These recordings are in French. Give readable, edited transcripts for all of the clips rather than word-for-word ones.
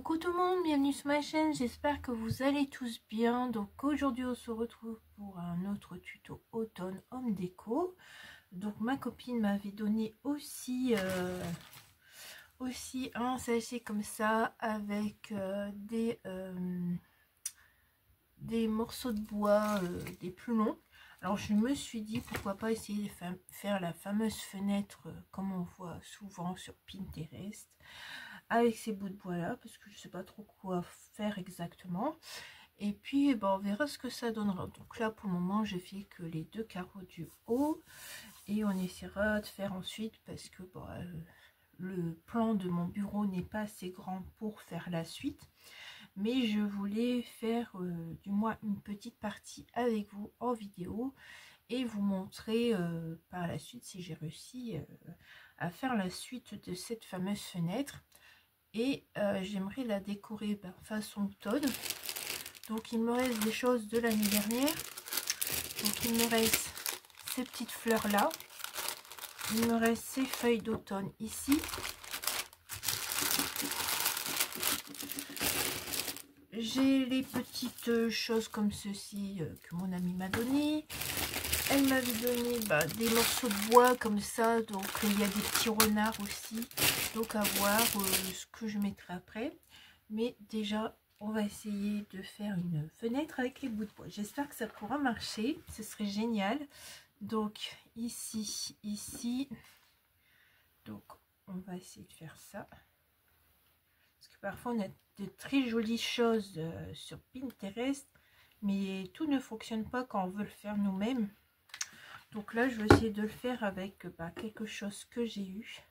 Coucou tout le monde, bienvenue sur ma chaîne, j'espère que vous allez tous bien. Donc aujourd'hui on se retrouve pour un autre tuto automne homme déco. Donc ma copine m'avait donné aussi un sachet comme ça avec des morceaux de bois, des plus longs. Alors je me suis dit pourquoi pas essayer de faire la fameuse fenêtre comme on voit souvent sur Pinterest avec ces bouts de bois là, parce que je sais pas trop quoi faire exactement. Et puis on verra ce que ça donnera. Donc là pour le moment j'ai fait que les deux carreaux du haut et on essaiera de faire ensuite parce que le plan de mon bureau n'est pas assez grand pour faire la suite, mais je voulais faire du moins une petite partie avec vous en vidéo et vous montrer par la suite si j'ai réussi à faire la suite de cette fameuse fenêtre. Et j'aimerais la décorer façon automne. Donc il me reste des choses de l'année dernière. Donc il me reste ces petites fleurs là, il me reste ces feuilles d'automne ici, j'ai les petites choses comme ceci que mon amie m'a donné. Elle m'avait donné des morceaux de bois comme ça, donc il y a des petits renards aussi, donc à voir ce que je mettrai après. Mais déjà on va essayer de faire une fenêtre avec les bouts de bois. J'espère que ça pourra marcher, ce serait génial. Donc ici, donc on va essayer de faire ça. Parce que parfois on a de très jolies choses sur Pinterest, mais tout ne fonctionne pas quand on veut le faire nous-mêmes. Donc là, je vais essayer de le faire avec quelque chose que j'ai eu.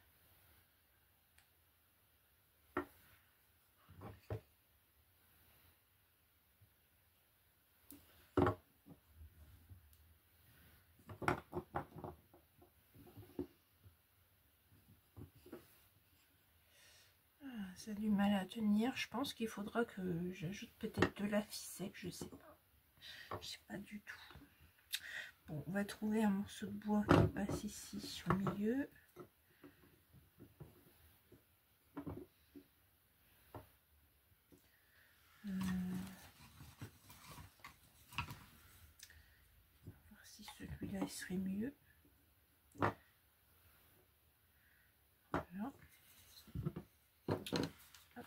Ça a du mal à tenir. Je pense qu'il faudra que j'ajoute peut-être de la ficelle. Je sais pas. Je sais pas du tout. Bon, on va trouver un morceau de bois qui passe ici au milieu. On va voir si celui-là il serait mieux. Voilà. Hop.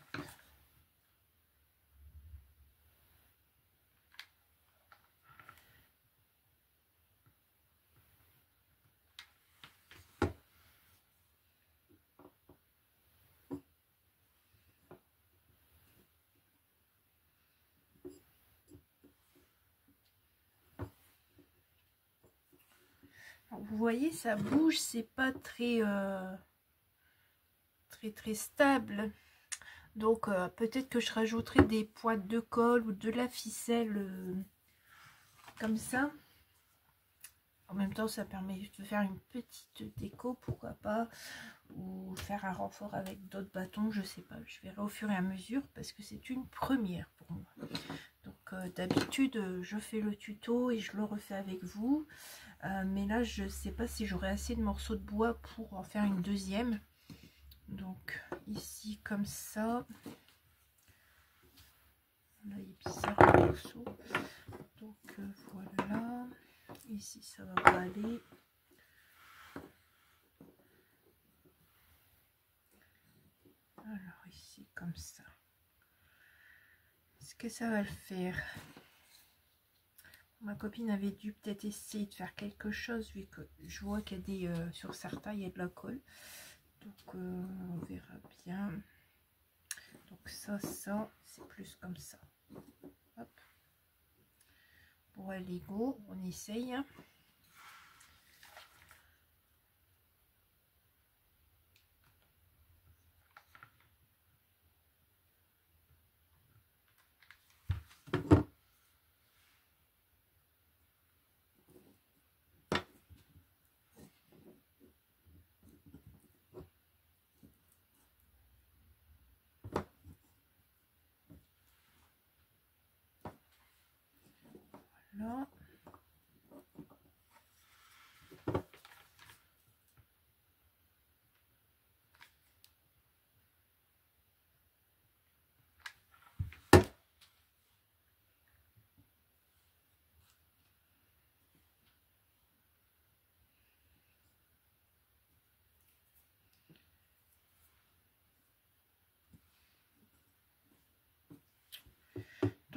Alors, vous voyez, ça bouge, c'est pas très très stable. Donc peut-être que je rajouterai des pointes de colle ou de la ficelle comme ça. En même temps, ça permet de faire une petite déco, pourquoi pas, ou faire un renfort avec d'autres bâtons, je sais pas. Je verrai au fur et à mesure parce que c'est une première pour moi. Donc d'habitude, je fais le tuto et je le refais avec vous. Mais là, je sais pas si j'aurai assez de morceaux de bois pour en faire une deuxième. Donc ici, comme ça. Là, il est bizarre le morceau. Donc voilà. Ici, ça va pas aller. Alors ici, comme ça. Est-ce que ça va le faire? Ma copine avait dû peut-être essayer de faire quelque chose, vu que je vois qu'il y a des... sur certains, il y a de la colle. Donc on verra bien. Donc ça, c'est plus comme ça. Hop. Bon, allez, go, on essaye. Là.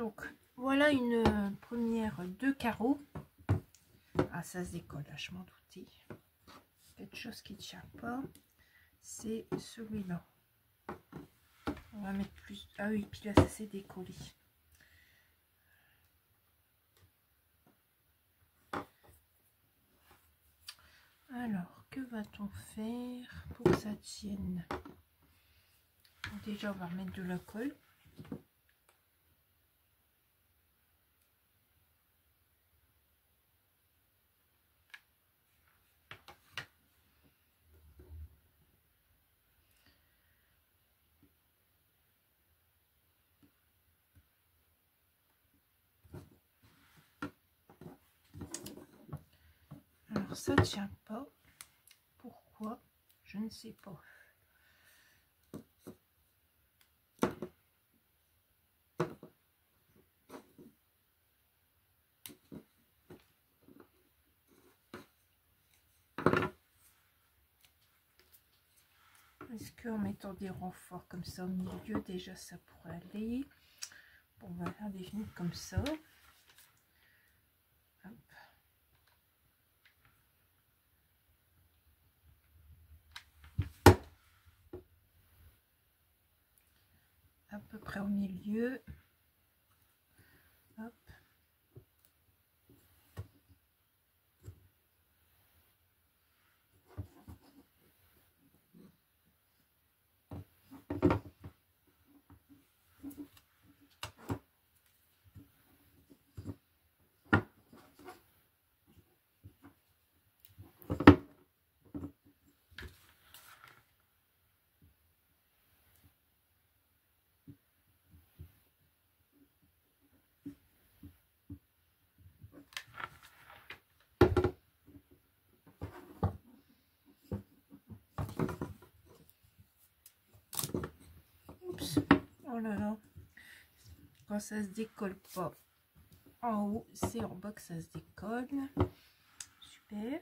Donc voilà une première 2 carreaux. Ah, ça se décolle là, je m'en doutais. Quelque chose qui ne tient pas, c'est celui-là. On va mettre plus. Ah oui, puis là ça s'est décollé. Alors, que va-t-on faire pour que ça tienne? Déjà, on va remettre de la colle. Alors, ça ne tient pas. Pourquoi? Je ne sais pas. Est-ce qu'en mettant des renforts comme ça au milieu, déjà ça pourrait aller? Bon, on va faire des vignes comme ça. Hop. À peu près au milieu. Hop. Oups. Oh là là. Quand ça se décolle pas en haut, c'est en bas que ça se décolle. Super.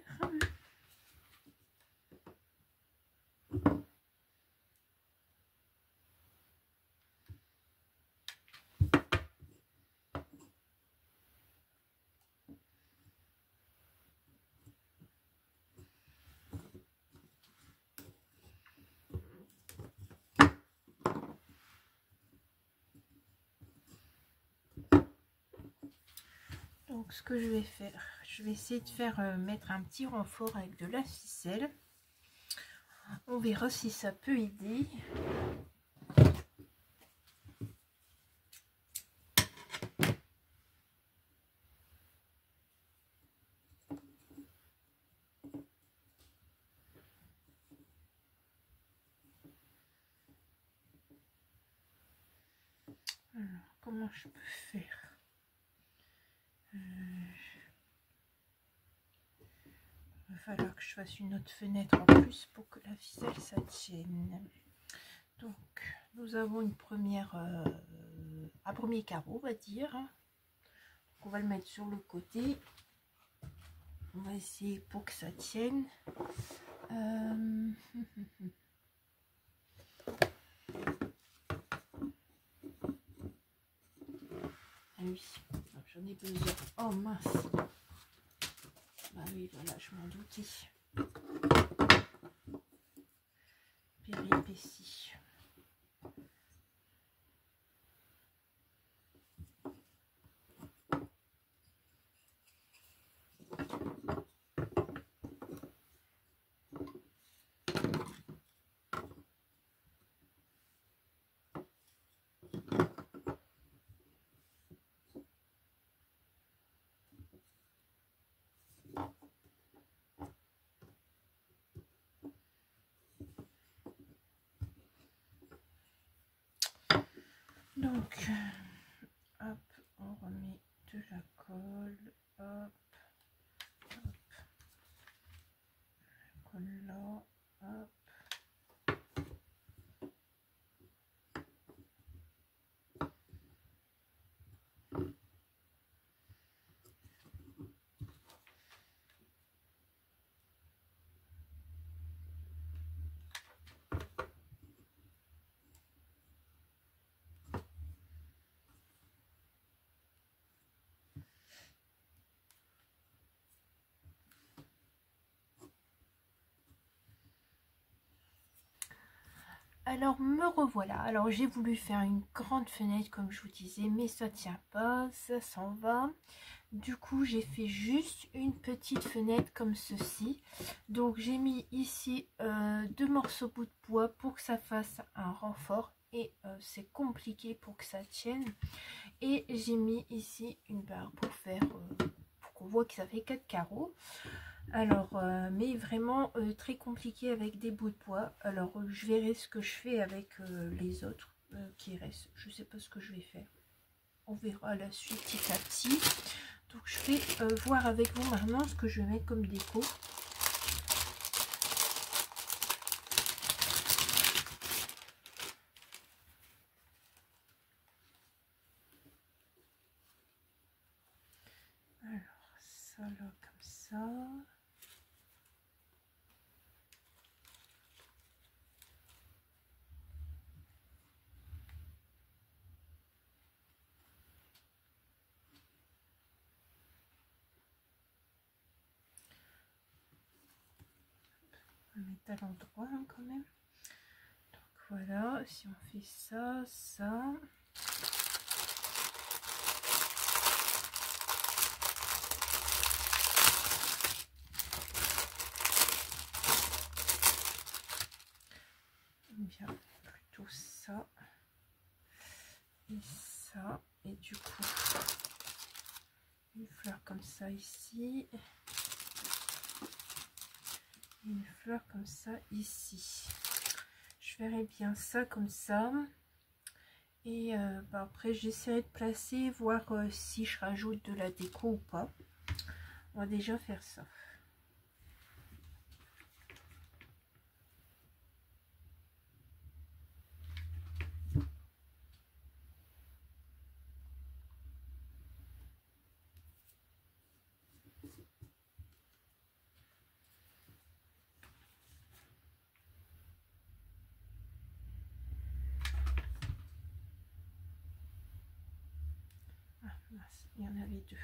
Donc ce que je vais faire, je vais essayer de faire mettre un petit renfort avec de la ficelle. On verra si ça peut aider. Alors, comment je peux faire? Il va falloir que je fasse une autre fenêtre en plus pour que la ficelle ça tienne. Donc nous avons une première un premier carreau, on va dire. Donc, on va le mettre sur le côté. On va essayer pour que ça tienne. Ah oui, j'en ai besoin. Oh mince. Bah oui, voilà, je m'en doutais. Péripétie. Donc, hop, on remet de la colle, hop, hop, colle là, hop. Alors me revoilà. Alors j'ai voulu faire une grande fenêtre comme je vous disais, mais ça tient pas, ça s'en va. Du coup j'ai fait juste une petite fenêtre comme ceci. Donc j'ai mis ici deux morceaux bout de bois pour que ça fasse un renfort. Et c'est compliqué pour que ça tienne. Et j'ai mis ici une barre pour faire pour qu'on voit que ça fait 4 carreaux. Alors mais vraiment très compliqué avec des bouts de bois. Alors je verrai ce que je fais avec les autres qui restent. Je sais pas ce que je vais faire, on verra la suite petit à petit. Donc je vais voir avec vous maintenant ce que je vais mettre comme déco. Alors ça là comme ça. On va mettre à l'endroit hein, quand même. Donc voilà, si on fait ça, ça. Bien, plutôt ça. Et ça. Et du coup, une fleur comme ça ici. Une fleur comme ça ici. Je verrai bien ça comme ça. Et après j'essaierai de placer, voir si je rajoute de la déco ou pas. On va déjà faire ça. Ah mince, il y en avait deux.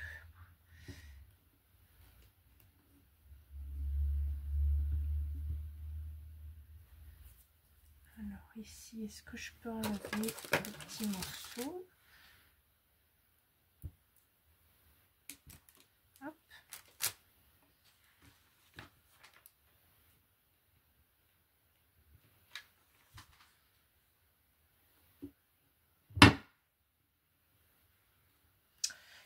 Alors ici, est-ce que je peux enlever le petit morceau? Hop.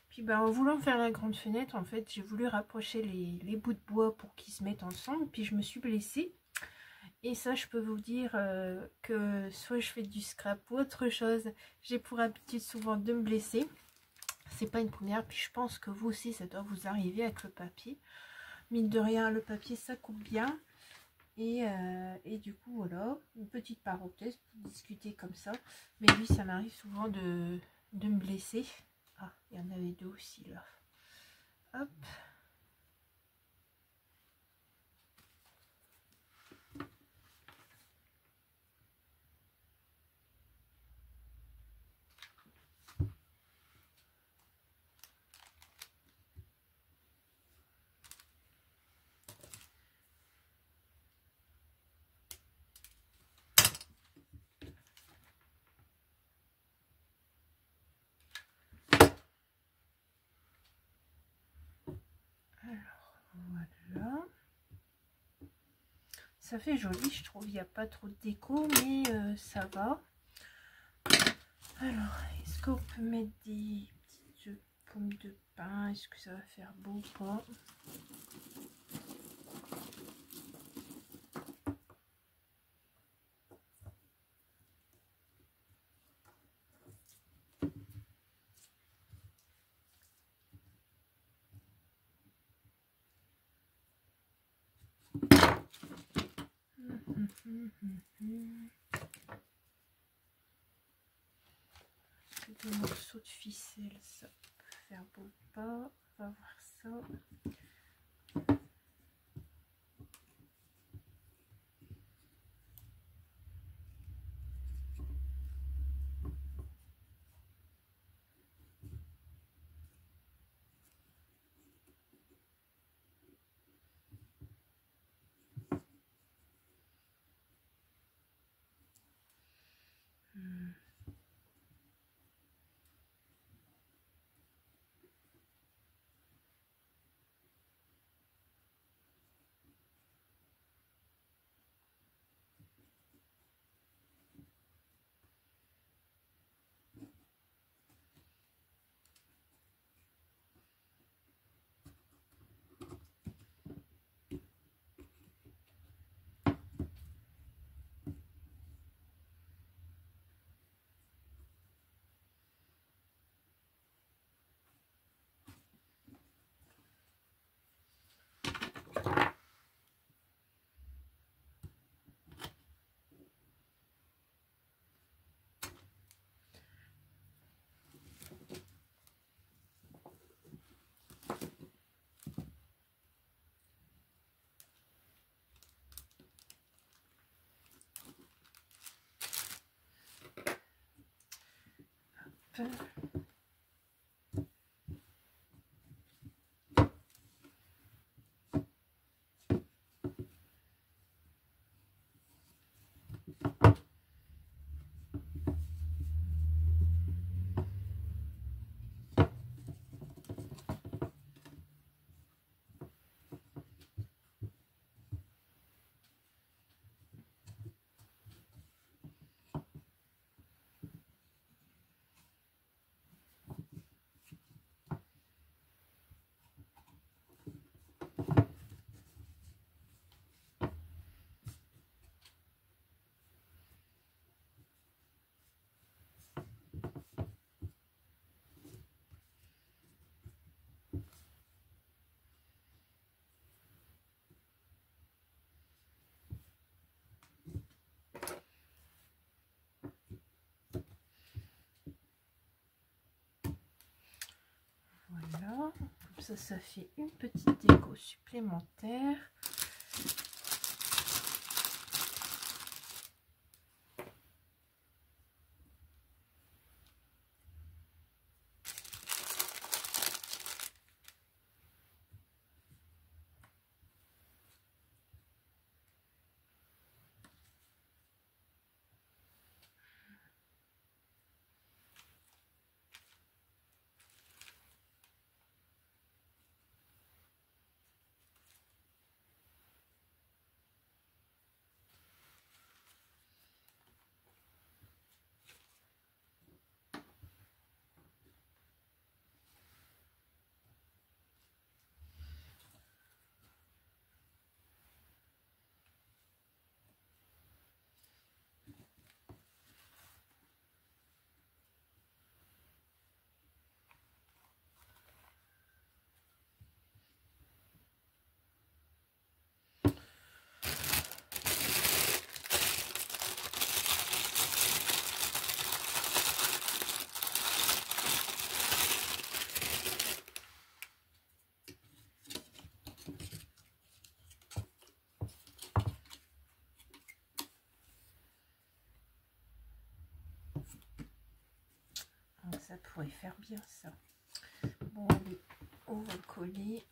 Puis bah, en voulant faire la grande fenêtre, en fait, j'ai voulu rapprocher les bouts de bois pour qu'ils se mettent ensemble. Puis je me suis blessée. Et ça, je peux vous dire que soit je fais du scrap ou autre chose. J'ai pour habitude souvent de me blesser. C'est pas une première. Puis je pense que vous aussi, ça doit vous arriver avec le papier. Mine de rien, le papier, ça coupe bien. Et du coup, voilà, une petite parenthèse pour discuter comme ça. Mais oui, ça m'arrive souvent de me blesser. Ah, il y en avait deux aussi là. Hop. Alors, voilà. Ça fait joli, je trouve. Il n'y a pas trop de déco, mais ça va. Alors, est-ce qu'on peut mettre des petites pommes de pin? Est-ce que ça va faire beau ou pas? C'est des morceaux de ficelle, ça peut faire beau ou pas? On va voir ça. Voilà, comme ça fait une petite déco supplémentaire. Donc ça pourrait faire bien ça. Bon, allez, on va coller.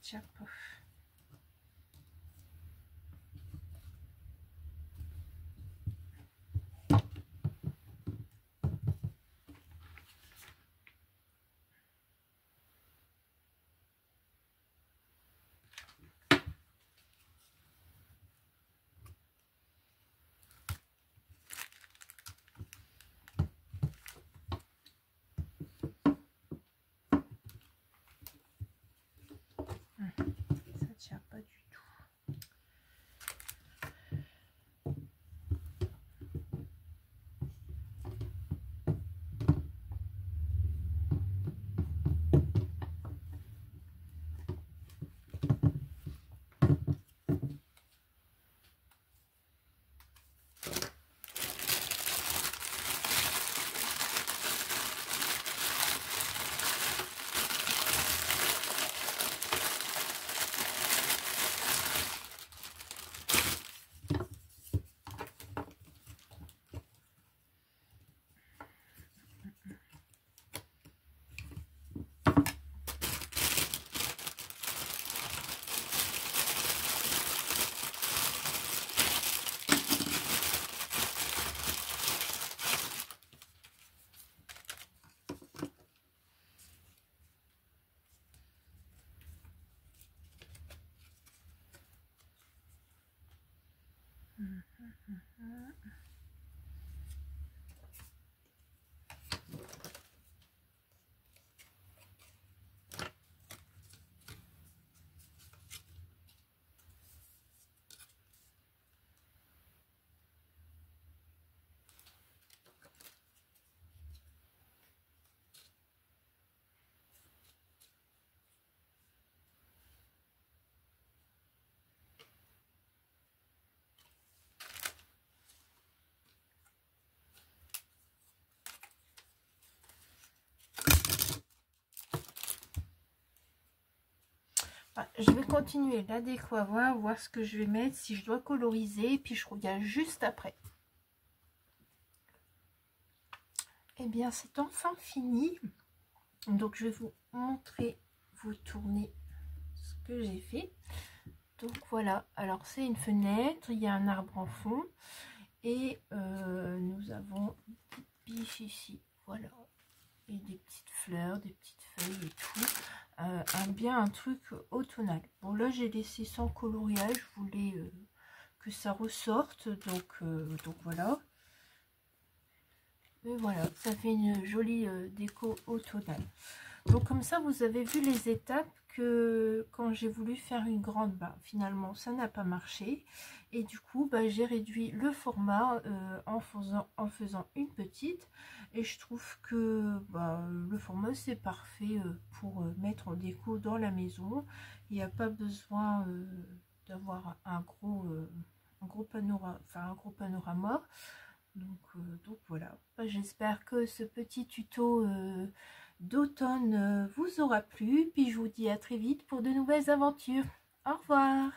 tient pas. Ça tient pas du tout. Je vais continuer la déco avant, voir ce que je vais mettre, si je dois coloriser, puis je reviens juste après. Eh bien, c'est enfin fini. Donc, je vais vous montrer, vous tourner ce que j'ai fait. Donc, voilà. Alors, c'est une fenêtre, il y a un arbre en fond. Et nous avons une petite biche ici. Voilà. Et des petites fleurs, des petites feuilles et tout. Bien un truc automnal. Bon, là j'ai laissé sans coloriage, je voulais que ça ressorte, donc voilà. Et voilà, ça fait une jolie déco automnale. Donc comme ça, vous avez vu les étapes que quand j'ai voulu faire une grande, finalement ça n'a pas marché. Et du coup, j'ai réduit le format en faisant une petite. Et je trouve que le format c'est parfait pour mettre en déco dans la maison. Il n'y a pas besoin d'avoir un gros panorama. Donc voilà, j'espère que ce petit tuto d'automne vous aura plu. Puis je vous dis à très vite pour de nouvelles aventures. Au revoir.